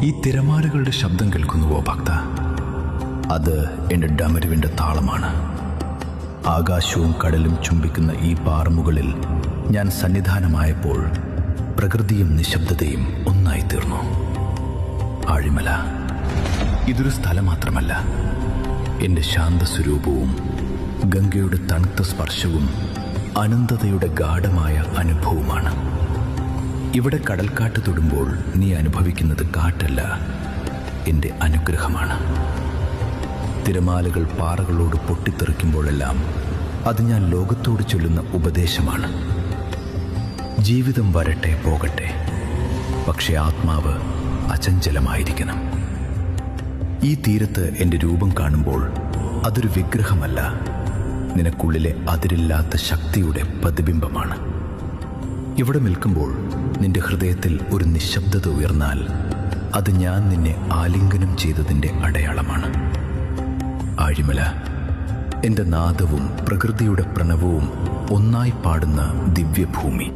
ഈ തിരമാലകളുടെ ശബ്ദം കേൾക്കുന്നുവോ ഭക്ത? അത് എൻ്റെ ഡമരുവിൻ്റെ താളമാണ്. ആകാശവും കടലും ചുംബിക്കുന്ന ഈ പാറമുകളിൽ ഞാൻ സന്നിധാനമായപ്പോൾ പ്രകൃതിയും നിശബ്ദതയും ഒന്നായി തീർന്നു. ആഴിമല ഇതൊരു സ്ഥലം മാത്രമല്ല, എൻ്റെ ശാന്തസ്വരൂപവും ഗംഗയുടെ തണുത്ത സ്പർശവും അനന്തതയുടെ ഗാഢമായ അനുഭവമാണ്. ഇവിടെ കടൽക്കാറ്റ് തൊടുമ്പോൾ നീ അനുഭവിക്കുന്നത് കാറ്റല്ല, എൻ്റെ അനുഗ്രഹമാണ്. തിരമാലകൾ പാറകളോട് പൊട്ടിത്തെറിക്കുമ്പോഴെല്ലാം അത് ഞാൻ ലോകത്തോട് ചൊല്ലുന്ന ഉപദേശമാണ്. ജീവിതം വരട്ടെ പോകട്ടെ, പക്ഷേ ആത്മാവ് അചഞ്ചലമായിരിക്കണം. ഈ തീരത്ത് എൻ്റെ രൂപം കാണുമ്പോൾ അതൊരു വിഗ്രഹമല്ല, നിനക്കുള്ളിലെ അതിരില്ലാത്ത ശക്തിയുടെ പ്രതിബിംബമാണ്. ഇവിടെ നിൽക്കുമ്പോൾ നിന്റെ ഹൃദയത്തിൽ ഒരു നിശബ്ദത ഉയർന്നാൽ അത് ഞാൻ നിന്നെ ആലിംഗനം ചെയ്തതിൻ്റെ അടയാളമാണ്. ആഴിമല എൻ്റെ നാദവും പ്രകൃതിയുടെ പ്രണവവും ഒന്നായി പാടുന്ന ദിവ്യഭൂമി.